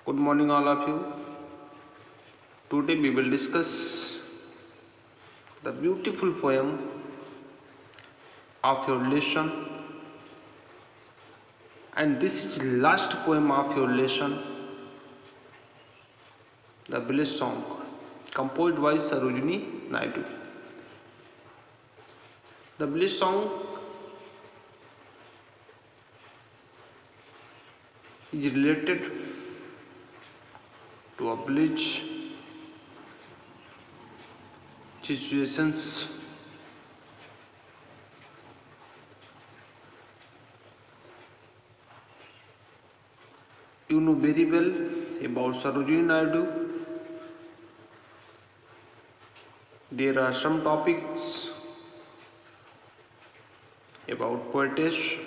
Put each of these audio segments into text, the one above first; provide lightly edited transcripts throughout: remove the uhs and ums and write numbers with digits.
Good morning, all of you. Today we will discuss the beautiful poem of your lesson, and this is the last poem of your lesson, The Village Song, composed by Sarojini Naidu. The Village Song is related to a village situations. You know very well about Sarojini Naidu. There are some topics about poetess.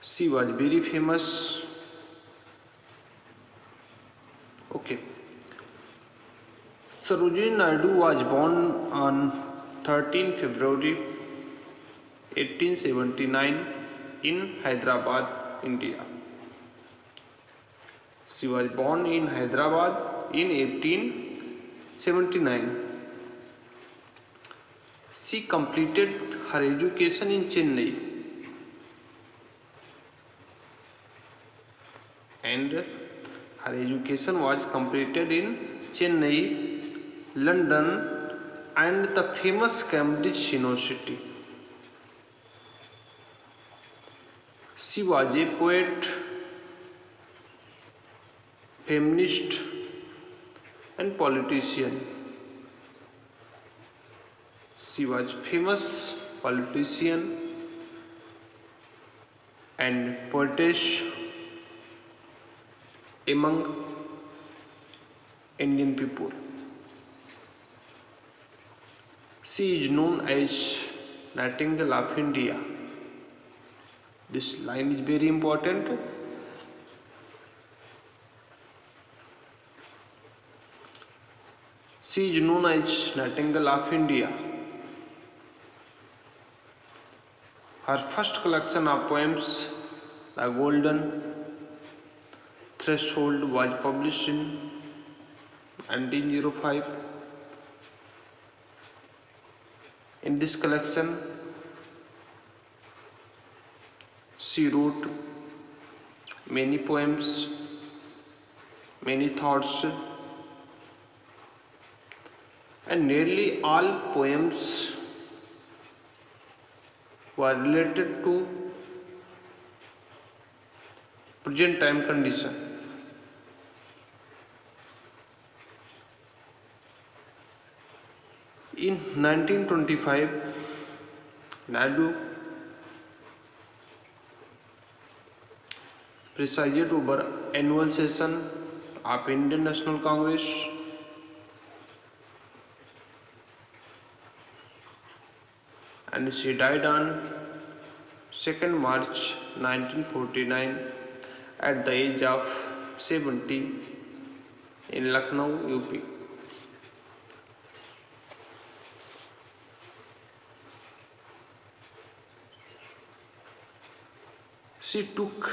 She was very famous. Okay. Sarojini Naidu was born on 13 February 1879 in Hyderabad, India. She was born in Hyderabad in 1879. She completed her education in Chennai and her education was completed in Chennai, London and the famous Cambridge University. She was a poet, feminist and politician. She was famous politician and poetess among Indian people. She is known as Nightingale of India. This line is very important. She is known as Nightingale of India. Her first collection of poems, The Golden Threshold, was published in 1905. In this collection, she wrote many poems, many thoughts, and nearly all poems were related to present time condition. In 1925, Naidu presided over annual session of Indian National Congress. And she died on 2nd March 1949 at the age of 70 in Lucknow, UP. She took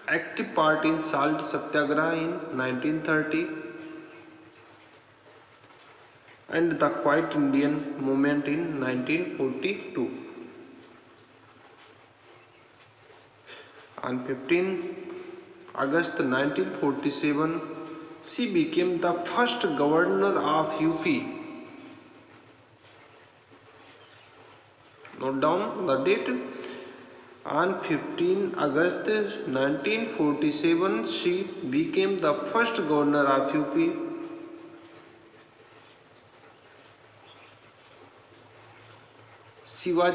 active part in Salt Satyagraha in 1930 and the Quiet Indian movement in 1942. On 15 August 1947, she became the first governor of UP. Note down the date. On 15 August 1947, she became the first governor of UP. She was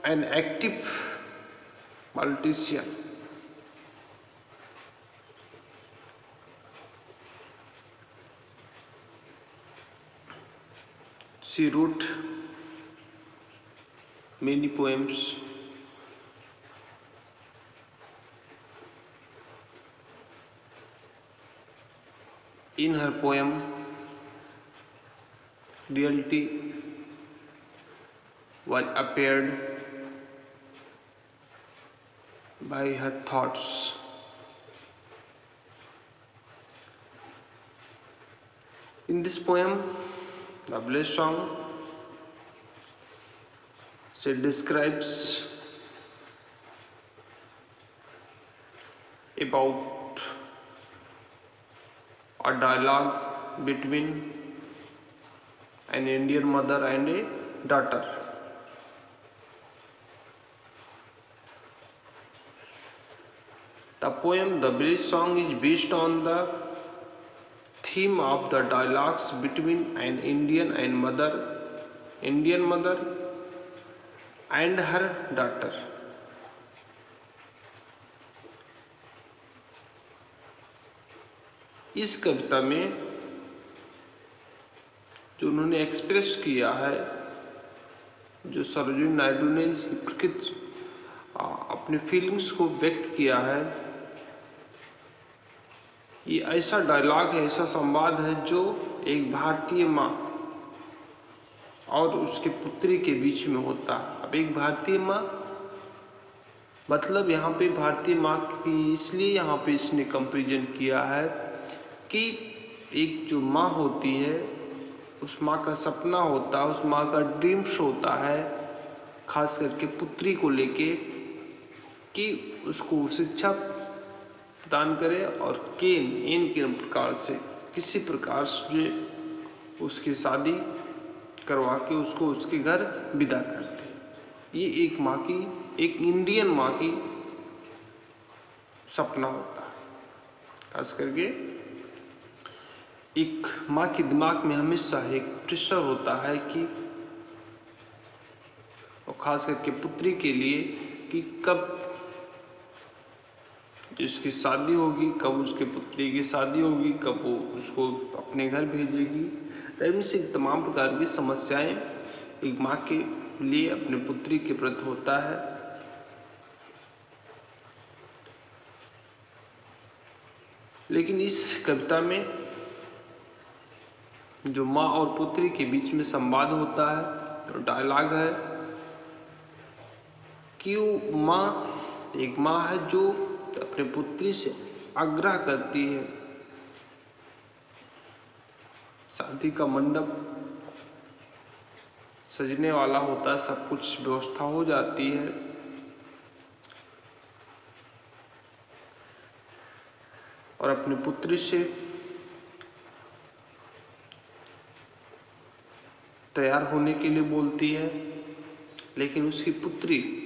an active politician. She wrote many poems. In her poem, reality was appeared by her thoughts. In this poem, the Village Song, she describes about a dialogue between an Indian mother and a daughter. The poem The Village Song is based on the theme of the dialogues between an Indian mother and her daughter. इस कविता में जो उन्होंने express किया है, जो सरोजिनी नायडू ने प्रकृति अपने फीलिंग्स को व्यक्त किया है, ये ऐसा डायलॉग है, ऐसा संवाद है जो एक भारतीय माँ और उसके पुत्री के बीच में होता है। अब एक भारतीय माँ मतलब यहाँ पे भारतीय माँ की इसलिए यहाँ पे इसने कंपैरिजन किया है कि एक जो माँ होती है, उस माँ का सपना होता है, उस माँ का ड्रीम्स होता है, खास करके पुत्री को लेके कि उसको शिक्षा प्रदान करे और किन प्रकार से किसी प्रकार से उसकी शादी करवा के उसको उसके घर विदा कर दे। ये एक माँ की, एक इंडियन माँ की सपना होता है। खास करके एक माँ के दिमाग में हमेशा एक प्रेशर होता है कि, और खास करके पुत्री के लिए, कि कब जिसकी शादी होगी, कब उसके पुत्री की शादी होगी, कब वो उसको अपने घर भेजेगी। ऐसी से तमाम प्रकार की समस्याएं एक माँ के लिए अपने पुत्री के प्रति होता है। लेकिन इस कविता में जो माँ और पुत्री के बीच में संवाद होता है, तो डायलॉग है कि वो माँ एक माँ है जो अपने पुत्री से आग्रह करती है। शादी का मंडप सजने वाला होता है, सब कुछ व्यवस्था हो जाती है, और अपनी पुत्री से तैयार होने के लिए बोलती है। लेकिन उसकी पुत्री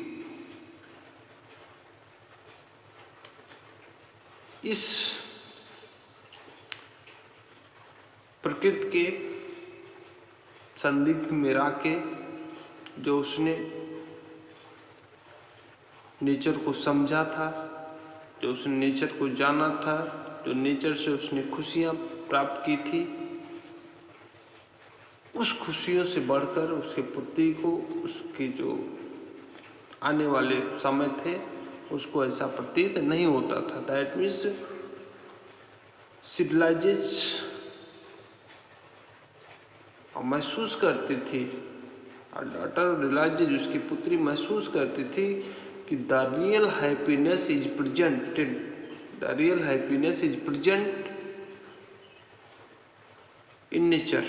इस प्रकृति के संदिग्ध में रह के, जो उसने नेचर को समझा था, जो उसने नेचर को जाना था, जो नेचर से उसने खुशियां प्राप्त की थी, उस खुशियों से बढ़कर उसके पुत्री को उसके जो आने वाले समय थे उसको ऐसा प्रतीत नहीं होता था। दैट मीन्स सिविलाइजेज महसूस करती थी, डॉटर रियलाइजेज उसकी पुत्री महसूस करती थी कि the real happiness is presented, the real happiness is present in nature.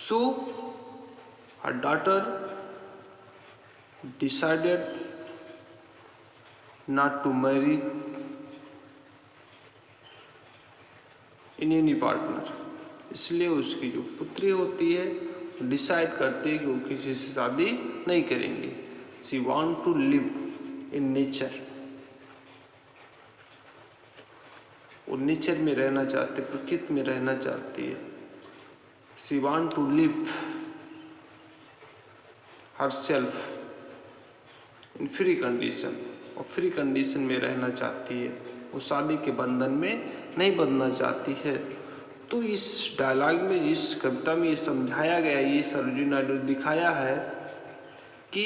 So her daughter decided not to marry in any partner। इसलिए उसकी जो पुत्री होती है डिसाइड करती है कि वो किसी से शादी नहीं करेंगे। She want to live in nature, वो नेचर में रहना चाहती, प्रकृति में रहना चाहती है। She want to live herself in free condition, और फ्री कंडीशन में रहना चाहती है, वो शादी के बंधन में नहीं बंधना चाहती है। तो इस डायलॉग में, इस कविता में ये समझाया गया, ये सरोजिनी नायडू ने दिखाया है कि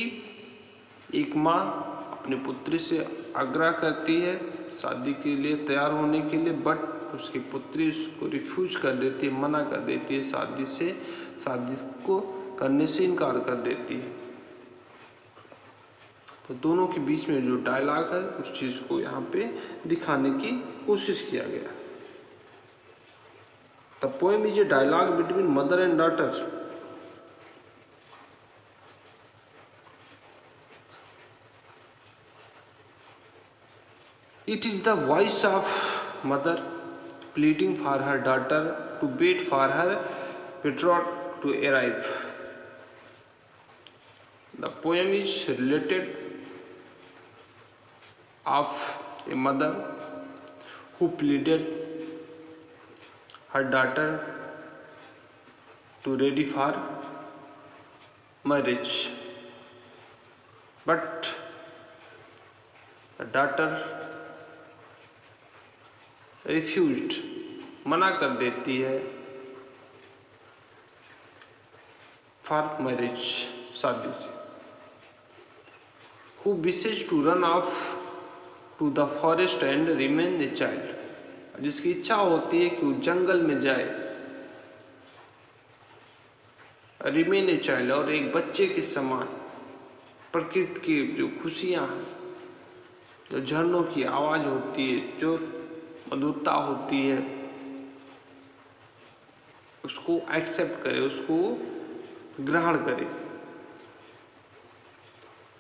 एक माँ अपनी पुत्री से आग्रह करती है शादी के लिए, तैयार होने के लिए, बट उसकी पुत्री उसको रिफ्यूज कर देती है, मना कर देती है, शादी को करने से इनकार कर देती है। तो दोनों के बीच में जो डायलॉग है उस चीज़ को यहाँ पे दिखाने की कोशिश किया गया। The poem is a dialogue between mother and daughter. It is the voice of mother pleading for her daughter to wait for her betrothed to arrive. The poem is related of a mother who pleaded her daughter to ready for marriage, but the daughter refused, मना कर देती है for marriage, शादी से. Who wishes to run off to the forest and remain a child, जिसकी इच्छा होती है कि वो जंगल में जाए, रिमेन ए चाइल्ड, और एक बच्चे के समान प्रकृति की जो खुशियां हैं, जो झरनों की आवाज होती है, जो मधुरता होती है, उसको एक्सेप्ट करे, उसको ग्रहण करे.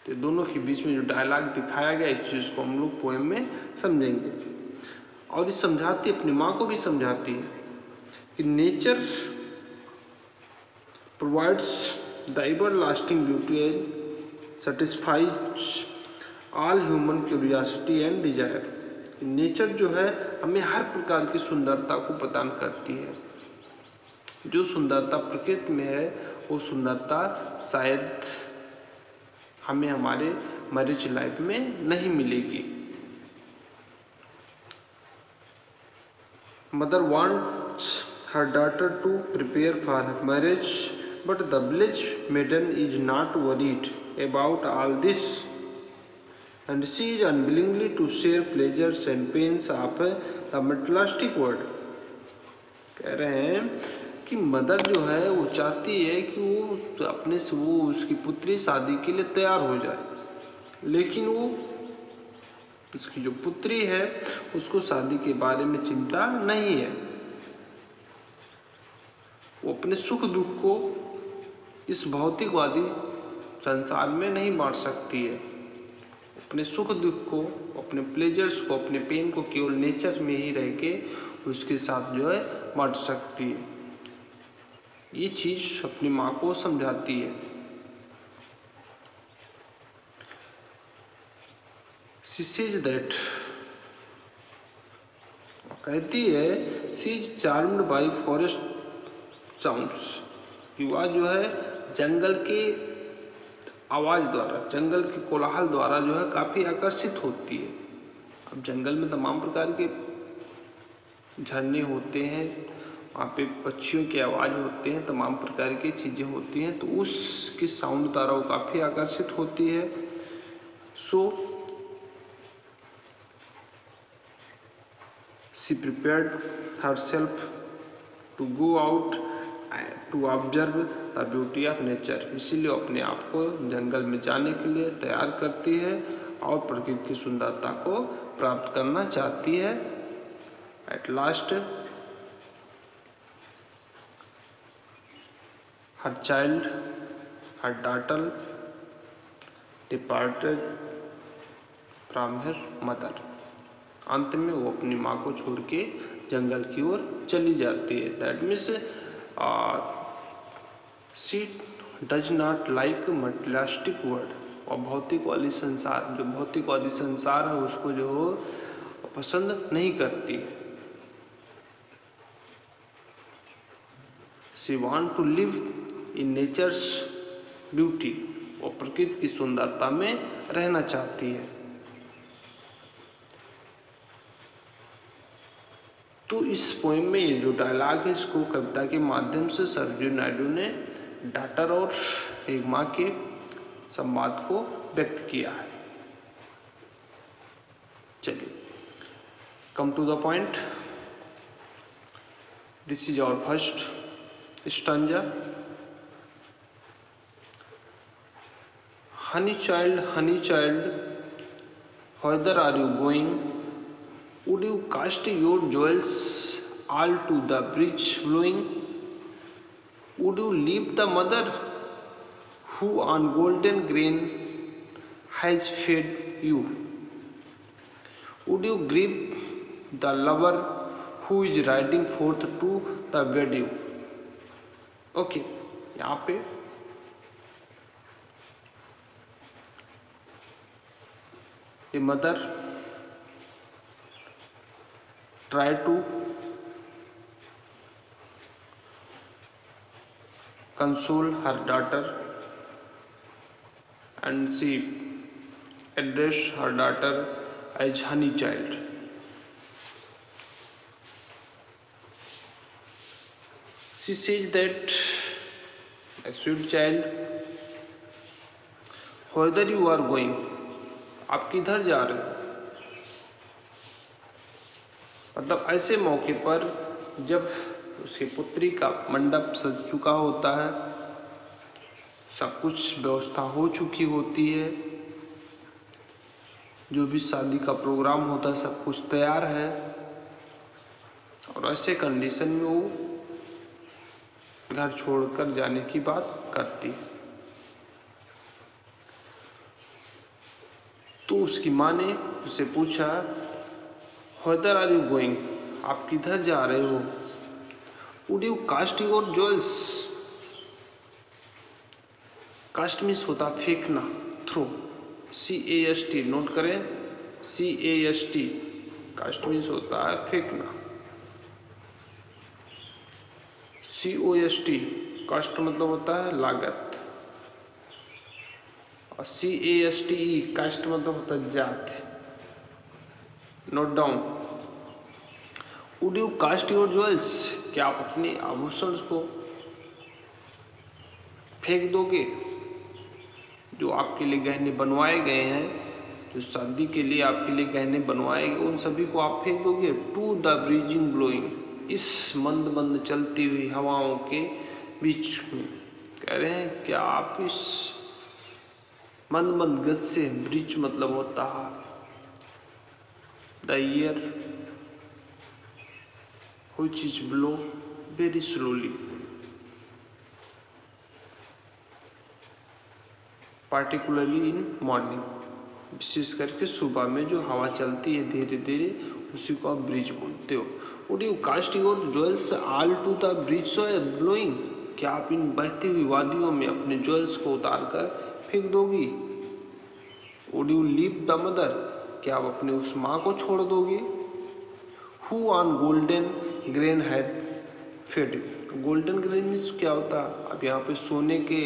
तो दोनों के बीच में जो डायलॉग दिखाया गया, इस चीज को हम लोग पोएम में समझेंगे. और ये समझाती, अपनी माँ को भी समझाती है कि nature provides the ever lasting beauty and satisfies all human curiosity and desire. Nature जो है हमें हर प्रकार की सुंदरता को प्रदान करती है. जो सुंदरता प्रकृति में है वो सुंदरता शायद हमें हमारे मैरिज लाइफ में नहीं मिलेगी. Mother wants her daughter to prepare for marriage, but the village maiden is not worried about all this, and she is unwillingly to share pleasures and pains of the materialistic world. कह रहे हैं कि mother जो है वो चाहती है कि वो अपने से वो उसकी पुत्री शादी के लिए तैयार हो जाए, लेकिन वो उसकी जो पुत्री है उसको शादी के बारे में चिंता नहीं है. वो अपने सुख दुख को इस भौतिकवादी संसार में नहीं बांट सकती है. अपने सुख दुख को, अपने प्लेजर्स को, अपने पेन को केवल नेचर में ही रह के उसके साथ जो है बांट सकती है. ये चीज अपनी माँ को समझाती है. She says that, कहती है, she is charmed by forest sounds, युवा जो है जंगल के आवाज द्वारा, जंगल के कोलाहल द्वारा जो है काफी आकर्षित होती है. अब जंगल में तमाम प्रकार के झरने होते हैं, वहाँ पे पक्षियों की आवाज होते हैं, तमाम प्रकार की चीजें होती हैं, तो उसके साउंड द्वारा वो काफी आकर्षित होती है. सो she prepared herself to go out to observe the beauty of nature. इसीलिए अपने आप को जंगल में जाने के लिए तैयार करती है और प्रकृति की सुंदरता को प्राप्त करना चाहती है. At last her child, her daughter departed from her mother. अंत में वो अपनी माँ को छोड़ के जंगल की ओर चली जाती है. That means she does not like materialistic world, और भौतिकवादी संसार, जो भौतिकवादी संसार है उसको जो पसंद नहीं करती है. She want to live in nature's beauty, वो प्रकृति की सुंदरता में रहना चाहती है. तो इस पोएम में ये जो डायलॉग है इसको कविता के माध्यम से सरजू नायडू ने डॉटर और एक माँ के संवाद को व्यक्त किया है. चलिए, come to the point. This is our first stanza. Honey child, whither are you going? Would you cast your jewels all to the breeze blowing? Would you leave the mother who on golden grain has fed you? Would you grieve the lover who is riding forth to the wedding? Okay, यहाँ पे a mother try to console her daughter and she address her daughter as honey child. She says that, a sweet child, whither you are going? आप किधर जा रहे हो? मतलब ऐसे मौके पर जब उसकी पुत्री का मंडप सज चुका होता है, सब कुछ व्यवस्था हो चुकी होती है, जो भी शादी का प्रोग्राम होता है सब कुछ तैयार है, और ऐसे कंडीशन में वो घर छोड़कर जाने की बात करती है। तो उसकी माँ ने उससे पूछा, Whither are you going? आप किधर जा रहे हो? Would you cast your jewels? Cast means होता फेंकना, थ्रो, CAST नोट करें, CAST, कास्ट मीन्स होता है फेंकना, COST कास्ट मतलब होता है लागत, और CASTE कास्ट मतलब होता है जात। Note down, would you cast your jewels? क्या आप अपने आभूषण को फेंक दोगे? जो आपके लिए गहने बनवाए गए हैं, जो शादी के लिए आपके लिए गहने बनवाए गए, उन सभी को आप फेंक दोगे? टू द ब्रीजिंग ब्लोइंग, इस मंद मंद चलती हुई हवाओं के बीच में। कह रहे हैं क्या आप इस मंद मंद गति से, ब्रिज मतलब होता है the air which is blow very slowly, particularly in morning, विशेष करके सुबह में जो हवा चलती है धीरे धीरे, उसी को आप ब्रिज बोलते हो। Would you cast your jewels all to the breeze blowing? क्या आप इन बहती हुई वादियों में अपने ज्वेल्स को उतार कर फेंक दोगी? Would you leave the mother? क्या आप अपने उस माँ को छोड़ दोगे? Who on golden grain had fed you? Golden grain means क्या होता है? अब यहाँ पे सोने के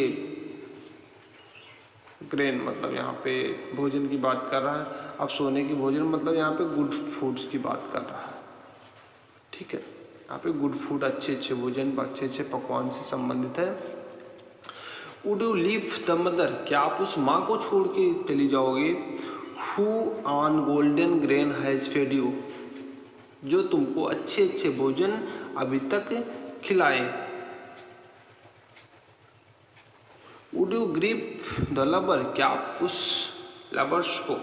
ग्रेन मतलब यहाँ पे भोजन की बात कर रहा है। अब सोने की भोजन मतलब यहाँ पे गुड फूड्स की बात कर रहा है, ठीक है। यहाँ पे गुड फूड, अच्छे अच्छे भोजन, अच्छे अच्छे पकवान से संबंधित है। Would you leave the mother? क्या आप उस माँ को छोड़ के चली जाओगे? Who on golden grain has fed you? जो तुमको अच्छे अच्छे भोजन अभी तक खिलाए। Would you grieve the lover? क्या आप उस लवर्स को,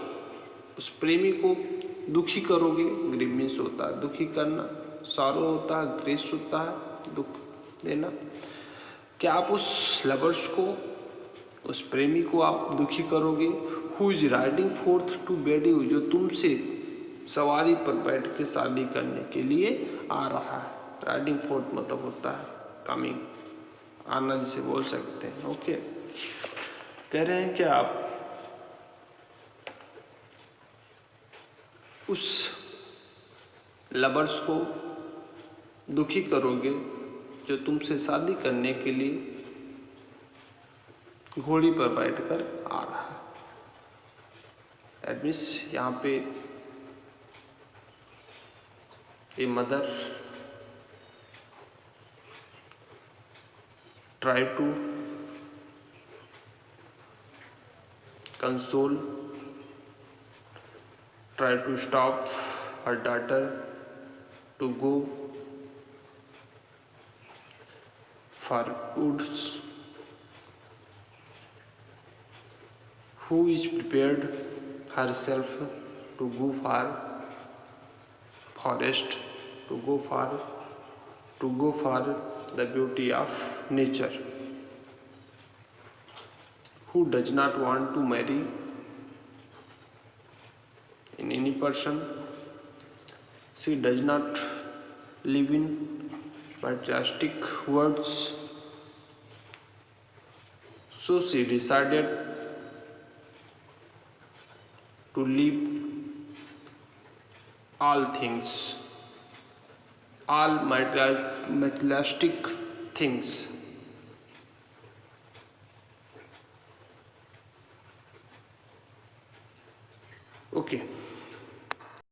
उस प्रेमी को दुखी करोगे? ग्रीव मीन्स होता है दुखी करना, सारो होता है, ग्रेस होता है दुख देना। क्या आप उस लवर्स को, उस प्रेमी को आप दुखी करोगे? Who is riding forth to wed you? जो तुमसे सवारी पर बैठ के शादी करने के लिए आ रहा है। राइडिंग फोर्थ मतलब होता है कमिंग, आना जिसे बोल सकते हैं, ओके। कह रहे हैं कि आप उस लवर्स को दुखी करोगे जो तुमसे शादी करने के लिए घोड़ी पर बैठकर आ रहा है। दैट मीन्स यहाँ पे a mother try to console, try to stop her daughter to go for woods. Who is prepared herself to go for forest, to go for to go for the beauty of nature. Who does not want to marry in any person? She does not live in materialistic words, so she decided to leave all things, all materialistic things. Okay.